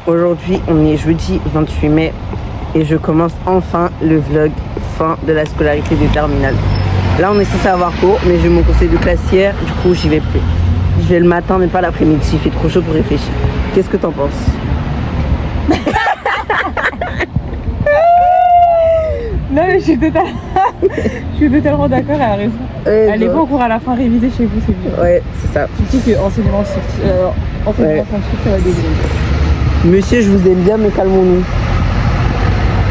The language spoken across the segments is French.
Aujourd'hui, on est jeudi 28 mai et je commence enfin le vlog fin de la scolarité des terminales. Là, on est censé avoir cours, mais j'ai eu mon conseil de classe hier, du coup, j'y vais plus. Je vais le matin, mais pas l'après-midi, il fait trop chaud pour réfléchir. Qu'est-ce que t'en penses? Non, mais je suis totalement d'accord, elle a raison. Allez pas en cours à la fin, réviser chez vous, c'est mieux. Ouais, c'est ça. Surtout que enseignement scientifique, ça va dégriller. Monsieur, je vous aime bien, mais calmons-nous.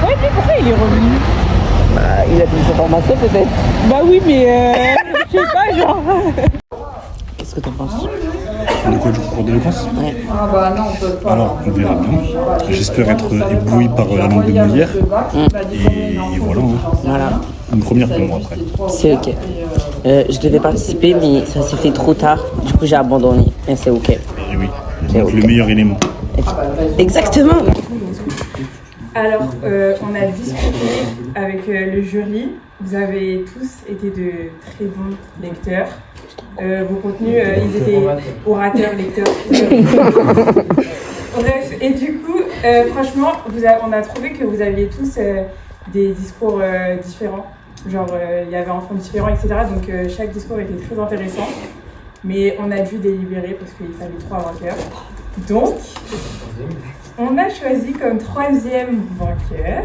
Ouais, mais pourquoi il est revenu? Bah, il a fait sa formation peut-être. Bah oui, mais je sais pas, genre. Qu'est-ce que t'en penses? De quoi, du concours d'éloquence? Ouais. Alors, on verra bien. J'espère être ébloui par la langue de Molière. Et voilà. Voilà. Une première pour moi après. C'est ok. Je devais participer, mais ça s'est fait trop tard. Du coup, j'ai abandonné. Et c'est ok. Et oui. C'est Donc ok. le meilleur élément. Exactement. Alors, on a discuté avec le jury. Vous avez tous été de très bons lecteurs. Vos contenus, ils étaient orateurs, lecteurs. Bref, et du coup, franchement, on a trouvé que vous aviez tous des discours différents. Genre, il y avait un fond différent, etc. Donc, chaque discours était très intéressant. Mais on a dû délibérer parce qu'il fallait 3 vainqueurs. Donc, on a choisi comme 3e vainqueur.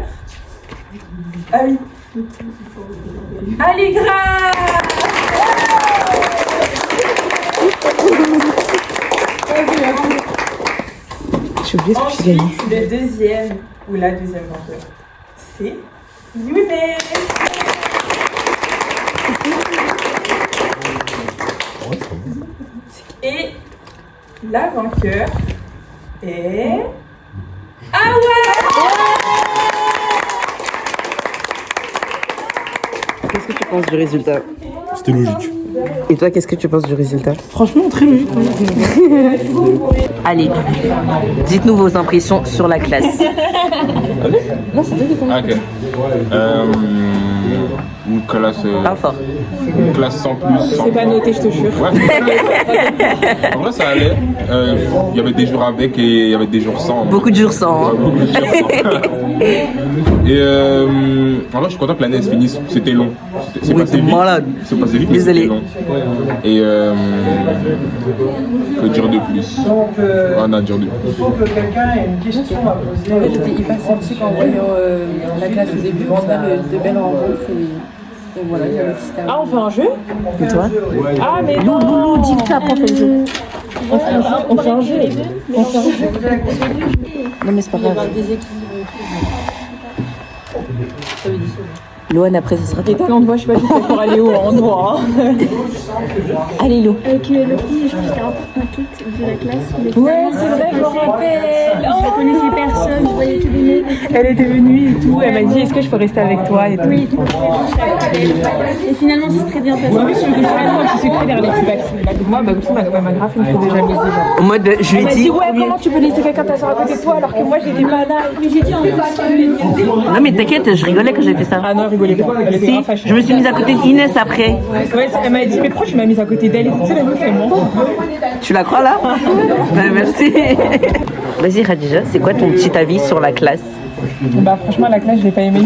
Ah oui. Allegra! J'ai oublié ce que j'ai gagné. Ensuite, le deuxième, ou la deuxième vainqueur, c'est Younes. Et la vainqueur est... Ah ouais! Qu'est-ce que tu penses du résultat? C'était logique. Et toi, qu'est-ce que tu penses du résultat? Franchement, très logique. Allez, dites-nous vos impressions sur la classe. Ok. Une classe. Parle fort. Une classe sans plus. Sans... C'est pas noté, je te jure. Ouais. En vrai, ça allait. Il y avait des jours avec et il y avait des jours sans. Beaucoup de jours sans. Ouais, beaucoup de jours sans. Et en vrai, je suis content que l'année se finisse. C'était long. C'est Oui, passé t'es vite. malade. C'est passé vite, mais Désolé. c'était long. Et que dire de plus? On a dire de plus. En fait, j'étais hyper sceptique en voyant la classe au début. On a de belles rencontres et voilà, j'avais excité. Ah, on fait un jeu? Et toi? Ah, mais non! Dis que après on fait le jeu. On fait un jeu. On fait un jeu. Non mais c'est pas grave. Des équipes. Loane après ce sera Et toi. talent de voix, je sais pas si c'est pour aller où en droit. Allez Lo. Avec le prix, je pense que j'étais un peu inquiète vu la classe. Mais Ouais, finalement, c'est vrai, je me rappelle. Je connaissais personne, je voyais tous les mecs. Elle était venue et tout, elle m'a dit est-ce que je peux rester avec toi et tout. Oui, et finalement, c'est très bien passé. Moi, je suis secrétaire d'équipe Maxime. Moi, Maxime m'a grave une fois déjà mis déjà. En mode, je lui Elle ai m'a dit. dit ouais, comment tu peux laisser quelqu'un t'asseoir à côté de toi alors que moi j'étais pas là. Mais j'ai dit en fait, Non mais t'inquiète, je rigolais quand j'ai fait ça. Ah non, rigolez pas. Elle était Si, grave fâchée. je me suis mise à côté d'Inès après. Ouais, elle m'a dit mais pourquoi tu m'as mise à côté d'elle et tout ça, la meuf elle ment. Tu la crois là? Ben, merci. Vas-y Khadija, c'est quoi ton petit avis sur la classe? Bah franchement la classe j'ai pas aimé.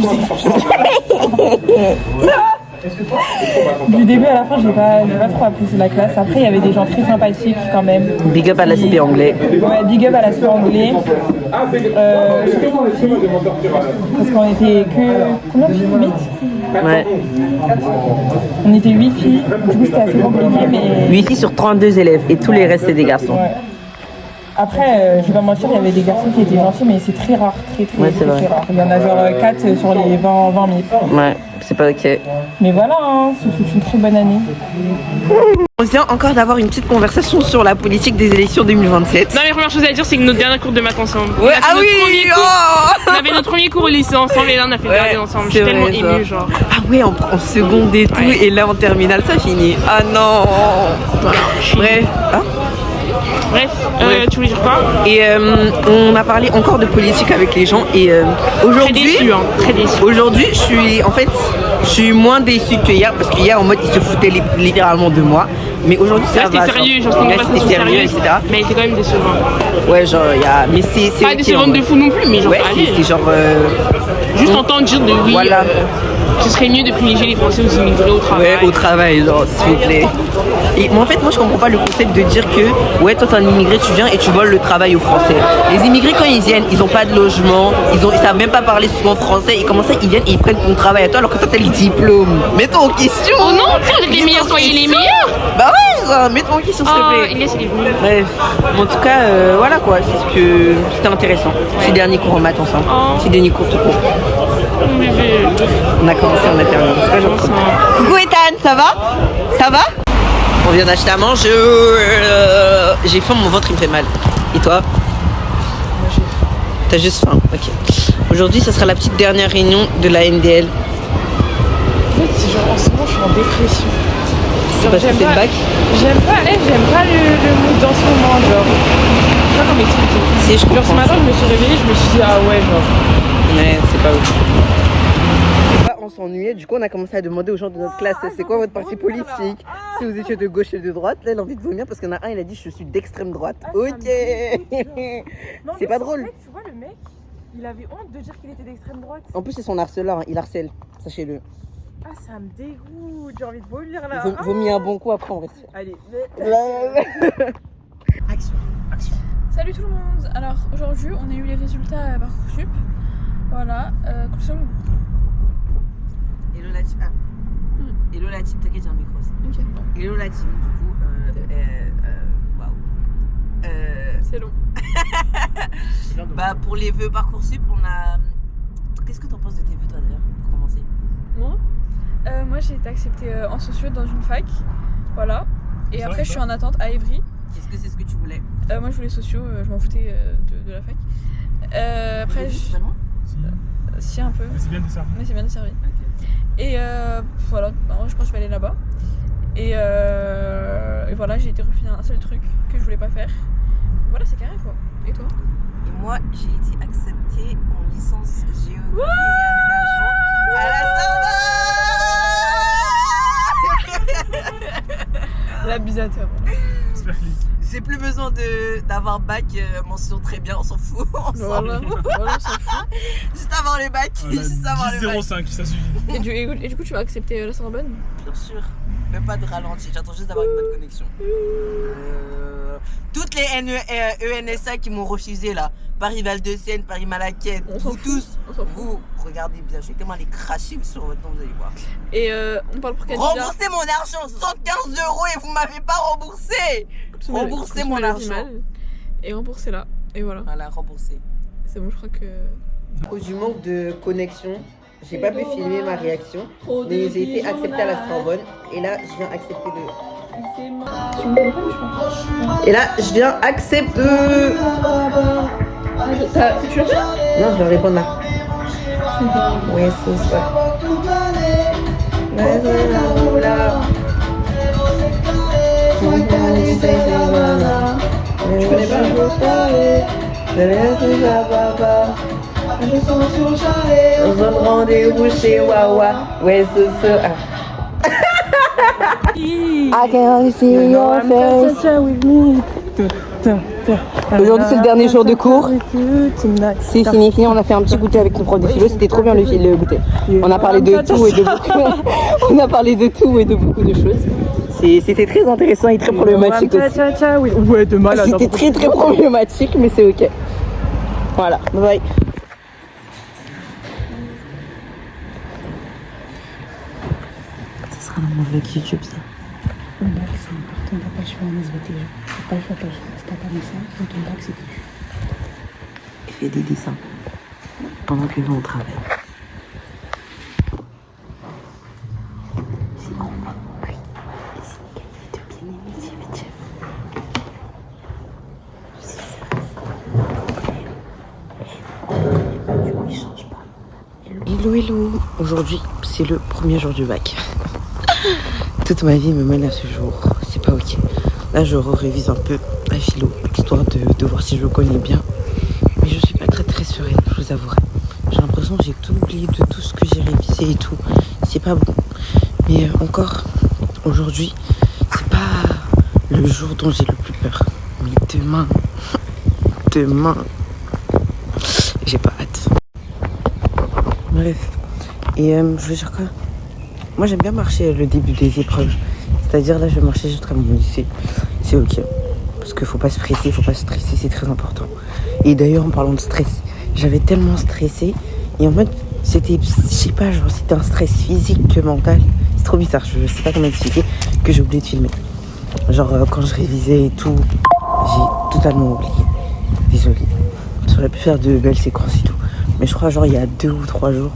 Du début à la fin j'ai pas trop apprécié la classe. Après il y avait des gens très sympathiques quand même. Big up à la CP anglais. Ouais, big up à l'aspect anglais. Surtout aux filles. Parce qu'on était que... Combien de filles? 8? Ouais. On était 8 filles. Du coup c'était assez compliqué mais... 8 filles sur 32 élèves et tous les restes c'est des garçons. Ouais. Après, je vais pas mentir, il y avait des garçons qui étaient gentils, mais c'est très rare, Ouais, c'est vrai. très rare. Il y en a genre 4 sur les 20 000. Ouais, c'est pas ok. Mais voilà, hein, ce fut une très bonne année. On vient encore d'avoir une petite conversation sur la politique des élections 2027. Non mais première chose à dire c'est que notre dernier cours de maths ensemble. Ouais, ah oui, On avait notre premier cours au lycée ensemble et là on a fait le dernier ensemble. Je suis tellement émue genre. Ah ouais, en seconde et tout, Ouais. et là en terminale ça finit. Ah non. Voilà, je suis... Bref. Hein? Bref, tu voulais dire quoi? Et on a parlé encore de politique avec les gens et Très aujourd'hui, déçu, hein, très déçu. aujourd'hui, je suis en fait, Je suis moins déçue que hier parce qu'hier en mode ils se foutaient littéralement de moi. Mais aujourd'hui ça va. C'était sérieux, genre c'était sérieux, etc. Mais elle était quand même décevante. Ouais, genre il y a. Mais c'est. Pas décevante de fou non plus, mais genre. Ouais, c'est genre. Juste entendre dire de oui. Voilà. Ce serait mieux de privilégier les Français aux immigrés au travail. Ouais, au travail, genre, s'il vous plaît. Et en fait, moi, je comprends pas le concept de dire que, ouais, toi, t'es un immigré, tu viens et tu voles le travail aux Français. Les immigrés, quand ils viennent, ils ont pas de logement, ils savent même pas parler souvent français. Et comment ça, ils viennent et ils prennent ton travail à toi alors que toi, t'as le diplôme. Mets-toi en question. Oh non, tu sais, les meilleurs, soyez les meilleurs. Bah ouais, genre, mets-toi en question, s'il te plaît. Il est venu. Bref. En tout cas, voilà quoi, c'est ce que c'était intéressant. Ces derniers cours en maths ensemble. Ces derniers cours tout court. On a commencé, on a terminé. C'est pas gentil. Coucou Ethan, ça va? Ça va? On vient d'acheter à manger. J'ai faim, mon ventre il me fait mal. Et toi? T'as juste faim, ok. Aujourd'hui, ça sera la petite dernière réunion de la NDL. En fait, c'est genre en ce moment, je suis en dépression. C'est parce que c'est le bac? J'aime pas le mood en ce moment, genre. Je sais pas comment expliquer. Si, je comprends. Genre ce matin, je me suis réveillée, je me suis dit, ah ouais, genre. Ouais, c'est pas ouf. On s'ennuyait, du coup on a commencé à demander aux gens de notre classe c'est quoi votre parti politique, si vous étiez de gauche et de droite. Là il a envie de vomir parce qu'il y en a un, il a dit je suis d'extrême droite. Ok. C'est pas drôle. Tu vois le mec, il avait honte de dire qu'il était d'extrême droite. En plus c'est son harceleur, hein. Il harcèle, sachez-le. Ah ça me dégoûte, j'ai envie de vomir là. Vomis un bon coup, après on reste. Allez. Action. Salut tout le monde. Alors aujourd'hui on a eu les résultats à Parcoursup. Voilà. Hello la team. Hello la team, t'inquiète, j'ai un micro aussi. Ok, bon. Hello la team, du coup, waouh. C'est long. Bah pour les vœux Parcoursup, on a. Qu'est-ce que t'en penses de tes vœux toi d'ailleurs, pour commencer? Moi j'ai été acceptée en socio dans une fac. Voilà. Et après je suis en attente à Évry. Est-ce que c'est ce que tu voulais? Moi je voulais socio, je m'en foutais de la fac. Après C'est pas loin? Si un peu. C'est bien desservi. Mais c'est bien desservi. Ok. Et voilà, bah, je pense que je vais aller là-bas. Et voilà, j'ai été refiler un seul truc que je voulais pas faire. Voilà, c'est carré quoi. Et toi? Et moi, j'ai été acceptée en licence géographie et aménagement à la Sorbonne. L'abusateur. J'ai plus besoin d'avoir bac, mention très bien, on s'en fout. On s'en fout. Voilà, on s'en fout. Juste avoir le bac, juste avoir le bac. 10,05, ça suffit. Et du coup, tu vas accepter la Sorbonne? Bien sûr, même pas de ralenti, j'attends juste d'avoir une bonne connexion. Toutes les ENSA qui m'ont refusé là, Paris-Val-de-Seine, Paris-Malaquais, vous tous, vous regardez bien, je vais tellement les cracher sur votre nom, vous allez voir. Et on parle pour candidat. Remboursez mon argent, 115 € et vous m'avez pas remboursé. Remboursez mon argent. Et remboursez là, et voilà. Voilà, remboursé. C'est bon, je crois que... À cause du manque de connexion, j'ai pas pu filmer ma réaction, mais j'ai été acceptée à la Sorbonne et là je viens accepter le... Et là je viens accepter... Tu l'as fait? Non, je vais répondre là. Oui, c'est ça. Tu connais pas? Dans un rendez-vous chez Wawa. Ouais, c'est ça. I can only see your face. Aujourd'hui c'est le dernier jour de cours. C'est fini, on a fait un petit goûter avec le prof de philo, c'était trop bien le goûter. On a parlé de tout et de beaucoup. On a parlé de tout et de beaucoup de choses. C'était très intéressant et très problématique aussi. Ouais, de malade. C'était très problématique, mais c'est ok. Voilà, bye bye. Ça sera dans mon vlog YouTube ça. Le bac c'est important, t'as pas le choix en SVT. T'as pas le choix, si t'as pas naissance, dans ton bac c'est fichu. Et fais des dessins pendant que nous on travaille. C'est bon. Oui. Et c'est une qualité de bien aimé, c'est vite chef. Du coup il change pas. Hello. Aujourd'hui c'est le premier jour du bac. Toute ma vie me mène à ce jour, c'est pas ok. Là je révise un peu la philo, histoire de voir si je connais bien. Mais je suis pas très sereine, je vous avouerai. J'ai l'impression que j'ai tout oublié de tout ce que j'ai révisé et tout. C'est pas bon. Mais encore, aujourd'hui, c'est pas le jour dont j'ai le plus peur. Mais demain, j'ai pas hâte. Bref. Et je veux dire quoi? Moi j'aime bien marcher le début des épreuves. C'est-à-dire là je vais marcher jusqu'à mon lycée. C'est ok. Parce qu'il faut pas se presser, faut pas se stresser, c'est très important. Et d'ailleurs en parlant de stress, j'avais tellement stressé. Et en fait c'était, je sais pas, genre c'était un stress physique que mental. C'est trop bizarre, je sais pas comment expliquer, que j'ai oublié de filmer. Genre quand je révisais et tout, j'ai totalement oublié. Désolée. J'aurais pu faire de belles séquences et tout. Mais je crois genre il y a 2 ou 3 jours,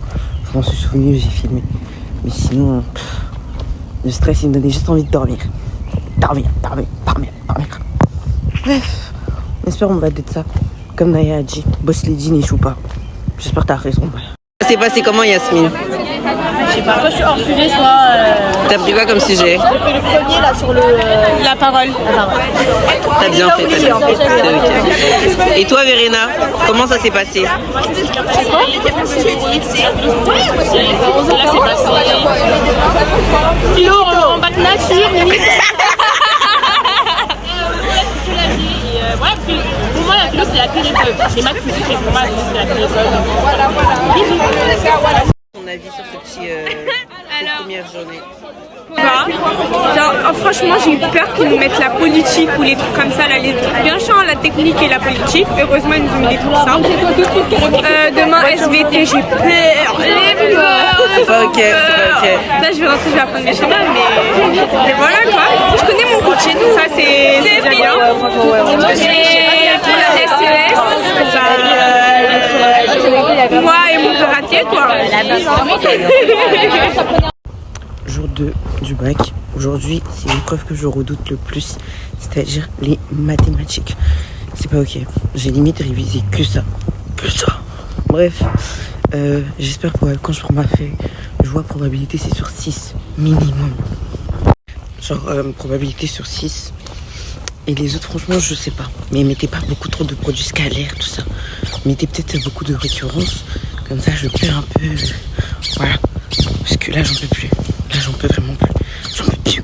je m'en suis souvenu, j'ai filmé. Mais sinon, le stress il me donnait juste envie de dormir. Dormir. Bref, on espère on va être ça. Comme Naya a dit, Boss Lady n'échoue pas. J'espère que t'as raison. Ça s'est passé comment Yasmine? Je sais pas, soit je suis hors sujet, soit... T'as pris quoi comme sujet? J'ai pris le premier là sur le... La parole. T'as bien fait, t'as bien fait. C'est ok. Et toi Verena, comment ça s'est passé? Là, c'est passé. Philo en bac nature. Ouais, parce que pour moi, la philo, c'est la pire épreuve. Les maths, c'est pour moi, c'est la pire épreuve. Ton avis sur ce petit, cette première journée? Genre, franchement, j'ai eu peur qu'ils nous mettent la politique ou les trucs comme ça, là, les trucs bien chiants, la technique et la politique. Heureusement, ils nous ont mis des trucs simples. Demain, SVT, j'ai peur. Les peurs. C'est pas ok, c'est pas ok. Là, je vais rentrer, je vais apprendre mes schémas, mais voilà quoi. Je connais mon cours de chez nous, ça c'est déjà bien. Et pour la SES, moi et mon karate quoi. Jour 2 du bac. Aujourd'hui, c'est l'épreuve que je redoute le plus, c'est-à-dire les mathématiques. C'est pas ok. J'ai limite révisé que ça. Bref, j'espère que quand je prends ma feuille, je vois probabilité c'est sur 6 minimum. Genre probabilité sur 6. Et les autres, franchement, je sais pas. Mais mettez pas beaucoup trop de produits scalaires, tout ça. Mettez peut-être beaucoup de récurrence. Comme ça, je peux un peu... Voilà. Parce que là, j'en peux plus. Là, j'en peux vraiment plus. J'en peux plus.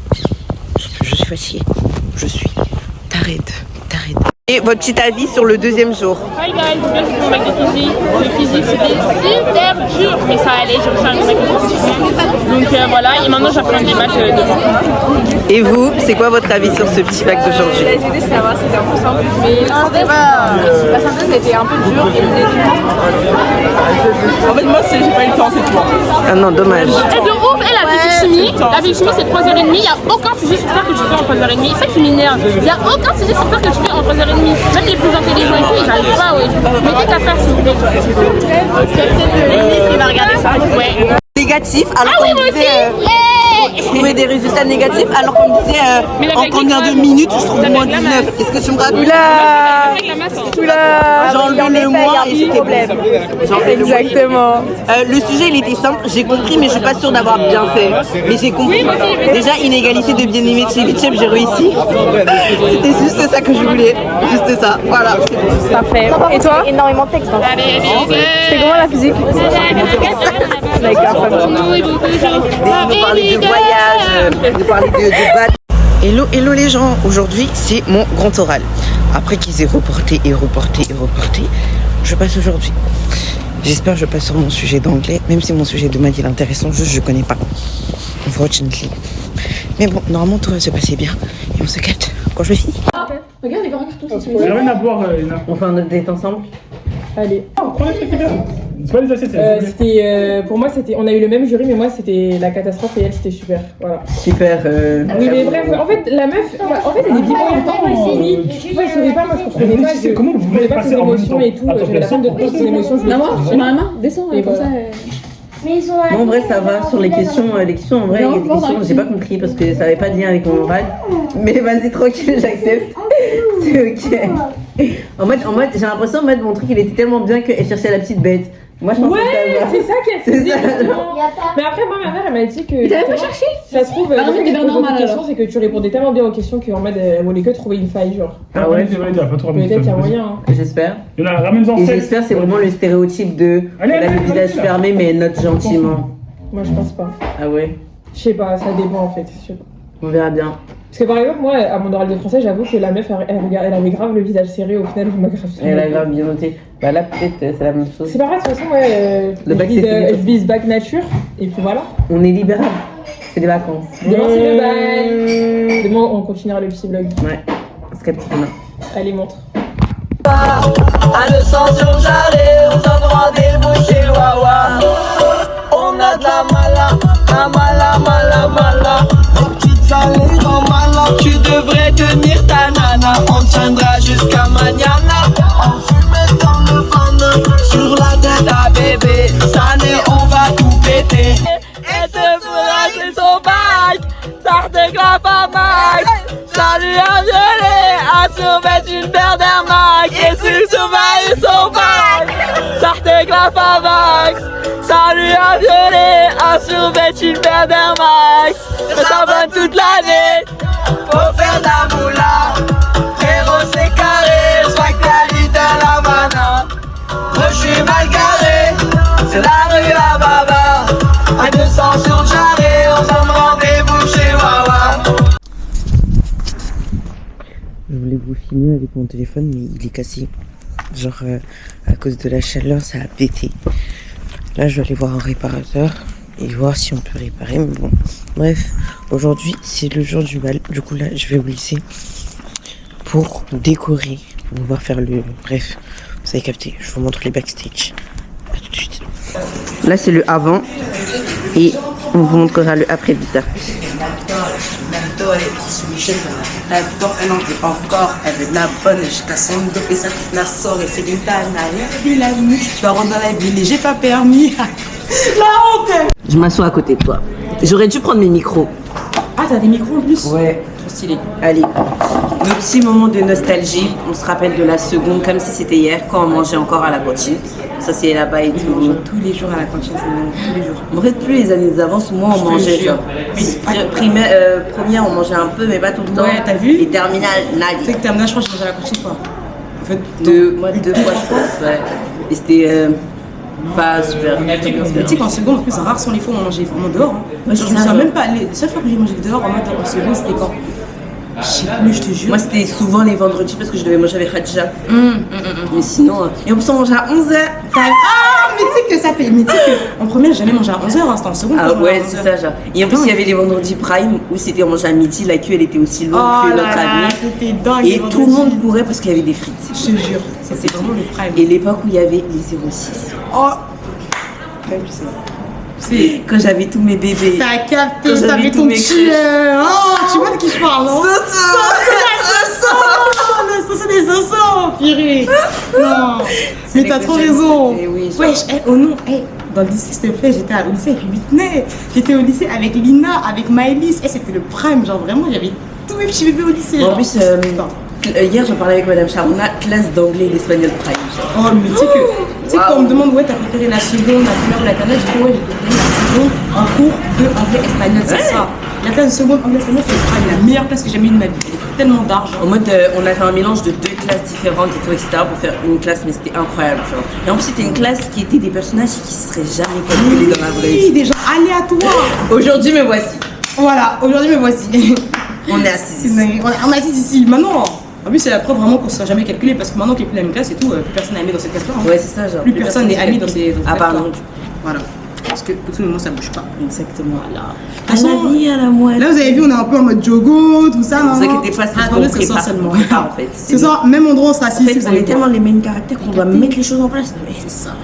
Je suis fatiguée. Je suis tarée. Et votre petit avis sur le deuxième jour? Hi guys, je viens de faire mon bac de physique. Le physique c'était super dur, mais ça allait, je me fais un bac de physique. Donc voilà, et maintenant j'apprends des maths demain. Et vous, c'est quoi votre avis sur ce petit bac d'aujourd'hui? La SVT, ça va, c'était un peu simple. Mais la synthèse, la synthèse a été un peu dure et les En fait, moi, j'ai pas eu le temps, c'est tout. Ah non, dommage. Et de ouf, et la physique chimie c'est 3h30, il n'y a aucun sujet sur Terre que tu fais en 3h30. C'est ça qui m'énerve. Il n'y a aucun sujet sur Terre que tu fais en 3h30. Même les plus intelligents et tout, ils n'arrivent pas, ouais. Mettez ta faire s'il vous plaît. Il va regarder ça. Ouais. Négatif, alors qu'on me disait trouver des résultats négatifs, alors qu'on me disait en combien de minutes je trouve moins 19. Est-ce que tu me rappelles? J'ai enlevé le mois et c'était bon. Exactement. Le sujet il était simple, j'ai compris mais je suis pas sûre d'avoir bien fait. Mais j'ai compris. Déjà inégalité de bien-aimé chez Vichem, j'ai réussi. C'était juste ça que je voulais. Juste ça, voilà. Parfait. Et toi? Énormément de texte. C'était comment la physique? Vous parlez de voyage, vous parlez de bateau. Hello les gens, aujourd'hui c'est mon grand oral. Après qu'ils aient reporté, je passe aujourd'hui. J'espère que je passe sur mon sujet d'anglais, même si mon sujet de maths il est intéressant, juste je connais pas. Unfortunately. Mais bon, normalement tout va se passer bien et on se capte quand je finis. Regarde les grands cartons. J'ai rien à boire, Léna. On fait un update ensemble. Allez. Prends les trucs, c'est bien. C'est pas les assiettes, C'était pour moi c'était on a eu le même jury mais moi c'était la catastrophe et elle c'était super voilà. Super. Oui mais bref en fait la meuf elle est diplômée en même temps oui moi je savais pas moi je comprenais pas comment vous voulez passer ses en même émotions temps? et tout j'avais la peine de prendre ses émotions je moi j'ai ma main descends et comme ça. Non, en vrai, ça va. Sur les questions en vrai, il y a des questions que j'ai pas compris parce que ça avait pas de lien avec mon oral. Mais vas-y, tranquille, j'accepte. C'est ok. En mode, j'ai l'impression, mon truc, il était tellement bien qu'elle cherchait la petite bête. Moi, je pense que c'est ça qu'elle C'est faisait. ça. justement. Mais après, moi, ma mère, elle m'a dit que. T'avais pas cherché? Ça se trouve, Bah, non, mais t'es le normal, alors. c'est que tu répondais tellement bien aux questions qu'en mode, elle voulait que trouver une faille, genre. Ah ouais. C'est vrai, il y a pas trop ramené Peut-être qu'il y a ça. moyen. Hein. J'espère. Il y en a, ramène-en Et 7. j'espère c'est vraiment le stéréotype de Allez, elle a allez, le visage allez, là. fermé mais elle note gentiment. Moi, je pense pas. Ah ouais. Je sais pas, ça dépend en fait. Je sais pas. On verra bien. Parce que par exemple, moi, à mon oral de français, j'avoue que la meuf, elle avait grave le visage serré au final. Elle m'a grave. Elle a grave bien noté. Bah là peut-être c'est la même chose. C'est pas grave, de toute façon, ouais. Le bac, c'est fini. Je vise bac nature, et puis voilà. On est libérable. C'est des vacances. Demain, c'est le bail. Demain, on continuera le petit vlog. Ouais. On se capte demain. Allez, montre. À 200 sur Jarret, on s'en rendez-vous chez Wawa. On a de la mala. Petite salée dans mala, tu devrais tenir ta nana. On tiendra jusqu'à mañana. On fume dans le van, sur la tête à bébé. Sané, on va tout péter. Et te fera c'est son bac, ça dégrave à Max. Salut à gelé, à surmettre une paire d'Air Max. Et si surveille son bac, ça dégrave à Max. Salut à gelé, à surmettre une paire d'Air Max. Ça va toute l'année, faut faire de la moula. Frérot c'est carré, soit cali de la Havana. Moi je suis mal garé, c'est la rue à Baba. À 200 sur Jarret, on s'en rendez-vous chez Wawa. Je voulais vous filmer avec mon téléphone mais il est cassé. Genre à cause de la chaleur ça a pété. Là je vais aller voir un réparateur et voir si on peut réparer mais bon. Bref, aujourd'hui c'est le jour du bal. Du coup là je vais au lycée pour décorer. On va faire le... Bref, vous avez capté, je vous montre les backstage. A tout de suite. Là c'est le avant et on vous montrera le après plus tard. Elle n'en veut encore, elle veut de la bonne jusqu'à son dos et ça toute la sort et c'est une tanaille. Puis la nuit, tu vas rentrer dans la ville et j'ai pas permis. La honte! Je m'assois à côté de toi. J'aurais dû prendre mes micros. Ah, t'as des micros en plus? Ouais. Trop stylé. Allez, nos petits moments de nostalgie. On se rappelle de la seconde comme si c'était hier quand on mangeait encore à la cantine. Ça c'est là-bas et tout. Tous les jours à la cantine, c'est bon, tous les jours. En fait, plus les années avancent, moins on mangeait. jure. Genre. Première, on mangeait un peu, mais pas tout le temps. Ouais, t'as vu? Et terminale, Tu sais nada. que terminal, je crois que j'ai mangé à la cantine quoi. En fait, Moi, deux fois, je pense. Ouais. Et c'était pas super. Mais tu sais qu'en seconde, en plus, c'est rare sont les fois où on mangeait vraiment dehors. Hein. Ouais, je c'est me ça, souviens ouais. même pas. La seule fois que j'ai mangé dehors en mode en seconde, c'était quand? Je sais plus, je te jure. Moi, c'était souvent les vendredis parce que je devais manger avec Khadija. Mais sinon. Et en plus, on mangeait à 11h. Ah, mais tu sais que ça fait. Mais tu sais qu'en première, j'ai jamais mangé à 11h, hein, c'était en seconde. Ah que je mangeais ouais, à c'est 11h. ça, genre. Et en plus, il y avait les vendredis prime où c'était on mangeait à midi, la queue elle était aussi longue Oh que là notre là, ami. c'était dingue. Et les tout le monde vendredis. courait parce qu'il y avait des frites. Je te jure, ça c'est vraiment le prime. Et l'époque où il y avait les 06. Oh, même tu sais. C'est. Quand j'avais tous mes bébés. T'as capté, Quand j'avais t'avais tous ton mes petit. crushs. Oh, tu vois de qui je parle, non? Le soso des sosos, purée. Non, mais t'as trop raison. Oui, Wesh, oh non, dans le lycée, s'il te plaît, j'étais au lycée avec Whitney. J'étais au lycée avec Lina, avec Maëlys. C'était le prime, genre vraiment, il y avait tous mes petits bébés au lycée. En genre. plus, Putain. hier j'en parlais avec Madame Charona, classe d'anglais et d'espagnol prime. Oh, mais tu sais que, quand on me demande, ouais, t'as préféré la seconde, la première ou la terminale, je dis, ouais, j'ai préféré la seconde en cours de anglais-espagnol, c'est ça. La classe de seconde, anglais-espagnol, c'est le prime, la meilleure classe que j'ai jamais eue de ma vie. Elle était tellement d'argent. En mode, on a fait un mélange de deux classes différentes et tout, etc. pour faire une classe, mais c'était incroyable. Genre. Et en plus, c'était une classe qui était des personnages qui seraient jamais calculés dans la vraie vie. Oui, des gens aléatoires. Aujourd'hui, me voici. Voilà, aujourd'hui me voici. On est assis. On est assis ici. Maintenant, en plus, c'est la preuve vraiment qu'on ne sera jamais calculé parce que maintenant qu'il n'y a plus la même classe et tout, plus personne n'est ami dans cette classe-là. Hein. Ouais, c'est ça, genre. Plus personne n'est ami dans ces Ah, pardon. Voilà. Parce que tout le monde, ça bouge pas. Exactement. Voilà. À la vie, à la moelle. Là, vous avez vu, on est un peu en mode jogo, tout ça. Ne vous inquiétez pas, c'est parce qu'on prépare seulement. en fait. Ce soir, même endroit, on sera assis. En fait, on est tellement les mêmes caractères qu'on doit mettre les choses en place. Mais c'est ça.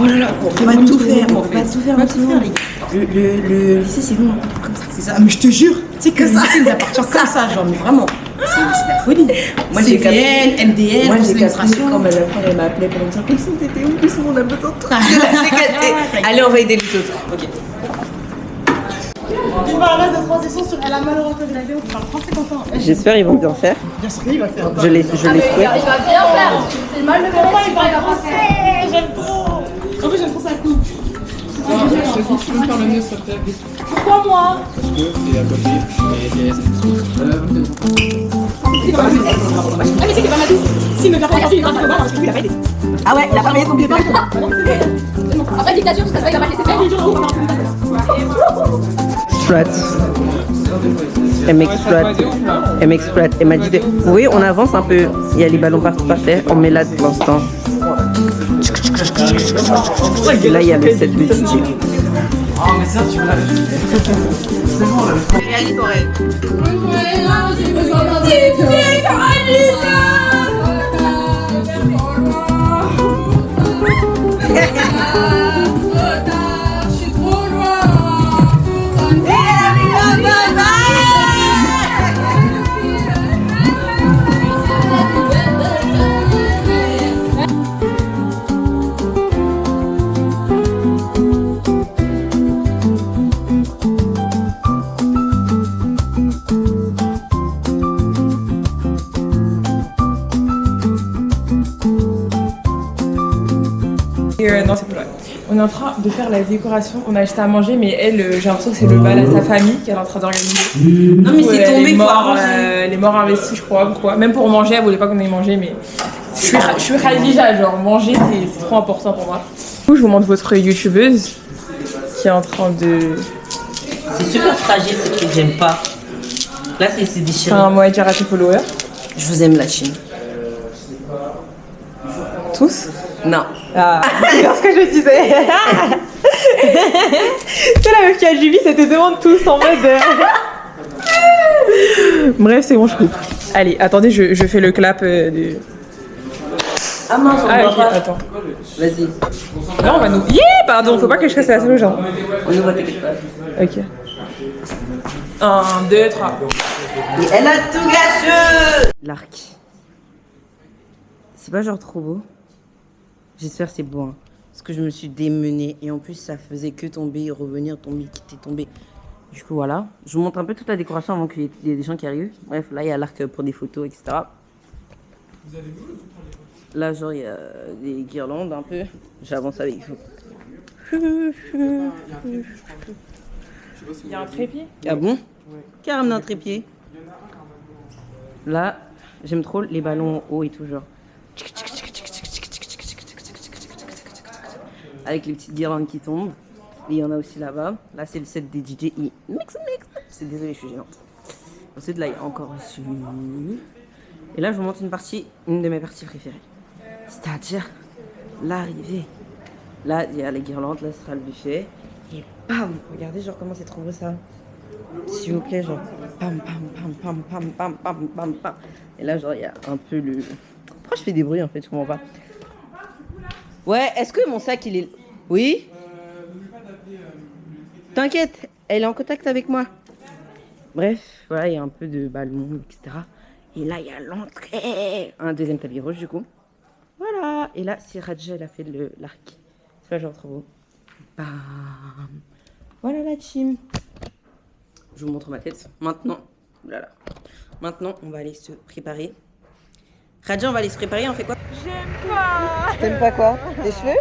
Oh là là, on va tout faire, on va tout faire, les gars. Le lycée, c'est bon, comme ça. C'est ça, mais je te jure, tu sais que le lycée nous appartient comme ça, genre, mais vraiment. C'est la folie. Moi, j'ai capté. CVL, MDL, Moi, j'ai capté administration. quand Madame Fleur, elle m'a appelé pour me dire quels sont t'étais où, quels sont on a besoin de toi. J'ai capté. Allez, on va aider les autres. Ok. Il va à de transition sur Elle a mal au rentrée de la vidéo, tu parles français content. J'espère ils vont bien faire. Bien sûr, il va faire. Je les souhaite. Il va bien faire. C'est mal le Papa, il parle français, j'aime trop. En plus, j'aime trop Tu peux me faire le nœud sur le table. Pourquoi moi? Parce que c'est à côté et Ah, mais c'est que Mamadou, s'il me vient pas aujourd'hui, il va pas le voir parce que lui, il a pas aidé. Ah ouais, il a pas payé son billet. Après dictature, ça se voit, il va pas laisser faire. Exploite. Elle m'exploite. Elle m'exploite. Elle m'a dit de... Oui, on avance un peu. Il y a les ballons partout par terre. On met là pour l'instant. Et là, il y a le set de DJ. Ah, mais ça, tu me l'as dit. C'est bon, là. Réalise oreille. Non, c'est pas vrai. On est en train de faire la décoration. On a acheté à manger, mais elle, j'ai l'impression que c'est le bal à sa famille qu'elle est en train d'organiser. Non, mais c'est tombé, les morts investis, je crois, ou quoi. Même pour manger, elle voulait pas qu'on aille manger, mais je suis Khadija, genre manger, c'est trop important pour moi. Du coup, je vous montre votre youtubeuse qui est en train de. C'est super fragile ce truc, j'aime pas. Là, c'est déchiré. Un mot à dire à tes followers. Je vous aime la Chine. Tous? Non. Ah, c'est ce que je disais. C'est la meuf qui a Julie, ça te demande tous en mode. Bref, c'est bon, je coupe. Allez, attendez, je fais le clap du. Ah mince, on va ok, pas. attends. Vas-y. Non, on va nous. Yeah, pardon, faut pas que je casse la salle aux gens. On nous voit, t'inquiète pas. Ok. 1, 2, 3. Et elle a tout gâché. L'arc. C'est pas genre trop beau? J'espère que c'est beau, hein. Parce que je me suis démenée et en plus ça faisait que tomber et revenir, tomber, quitter, tomber. Du coup voilà, je vous montre un peu toute la décoration avant qu'il y ait des gens qui arrivent. Bref, là il y a l'arc pour des photos, etc. Là genre il y a des guirlandes un peu. J'avance avec vous. Il y a un trépied? Ah bon? Carrément un trépied. Là, j'aime trop les ballons hauts et tout genre. Avec les petites guirlandes qui tombent. Et il y en a aussi là-bas. Là, c'est le set des DJ. Mix. C'est désolé, je suis gênante. Ensuite, là, il y a encore reçu. Et là, je vous montre une de mes parties préférées. C'est-à-dire l'arrivée. Là, il y a les guirlandes. Là, ce sera le buffet. Et bam! Regardez, genre, comment c'est trop beau ça. S'il vous plaît, genre. Pam, pam, pam, pam, pam, pam, pam, pam. Et là, genre, il y a un peu le. Pourquoi je fais des bruits en fait? Je comprends pas. Ouais, est-ce que mon sac il est. Oui? T'inquiète, elle est en contact avec moi. Bref, voilà, il y a un peu de ballon, etc. Et là, il y a l'entrée. Un deuxième tapis rouge du coup. Voilà. Et là, c'est Radja, elle a fait l'arc. C'est pas genre trop beau. Bam. Voilà la team. Je vous montre ma tête. Maintenant, voilà. Maintenant, on va aller se préparer. Radja, on va aller se préparer, on fait quoi? J'aime pas. T'aimes pas quoi? Les cheveux?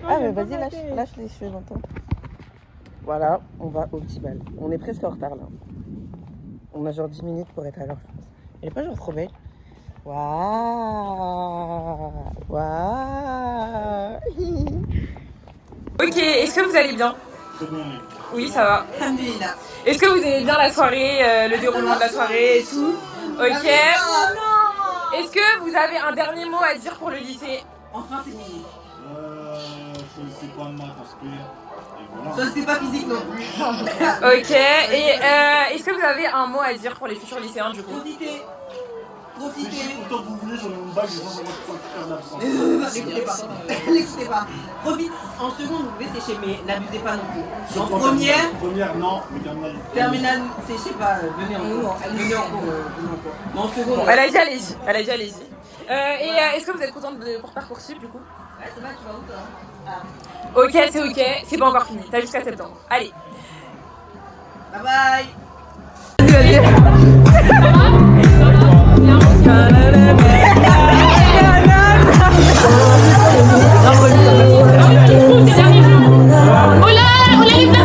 Ah mais vas-y, lâche les cheveux, j'entends. Voilà, on va au petit bal. On est presque en retard là. On a genre 10 minutes pour être à l'heure, je pense. Elle est pas genre trop belle? Waouh. Waouh. Ok, est-ce que vous allez bien? Oui, ça va. Est-ce que vous aimez bien la soirée, le déroulement de la soirée et tout? Ok. Est-ce que vous avez un dernier mot à dire pour le lycée? Enfin, c'est fini. Je sais pas moi parce que. Voilà. Ça, c'est pas physique non plus. Ok, et est-ce que vous avez un mot à dire pour les futurs lycéens du coup? Profitez. Autant que vous voulez, j'en ai une bague, les gens vont faire l'absence. L'écoutez pas. Profite. En seconde, vous pouvez sécher, mais n'abusez pas non plus. En première. Première, non, mais terminale, séchez pas. Venez en cours. Venez en cours. Mais en seconde. Elle a dit allez-y. Elle a dit allez-y. Et est-ce que vous êtes contente pour Parcoursup du coup? Ouais, ça va, tu vas où toi? Ok, c'est ok. C'est pas encore fini. T'as jusqu'à septembre. Allez. Bye bye. Hola, hola,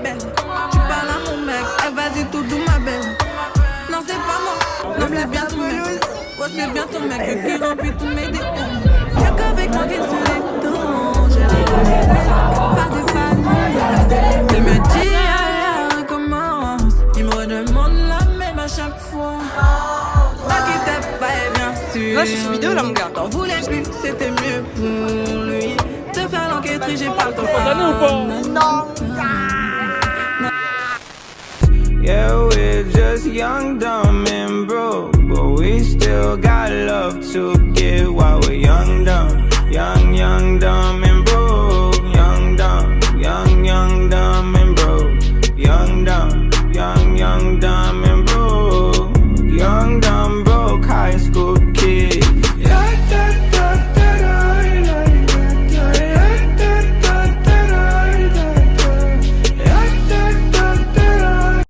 belle. Tu parles à mon mec, eh, vas-y tout doux ma belle. Non c'est pas moi, non c'est bien ton mec. Ouais c'est bien ton mec qui remplit tous mes détails. Y'a qu'avec moi qu'il se détend. J'ai les pas de panique. Il me dit allez recommence. Il me redemande la même à chaque fois. T'inquiète pas et bien sûr. Là je suis vidéo là mon gars. T'en voulais plus, c'était mieux pour lui. Te faire l'enquêterie, j'ai pas le temps. Non. Yeah, we're just young, dumb, and broke, but we still got love to give while we're young, dumb, young, dumb.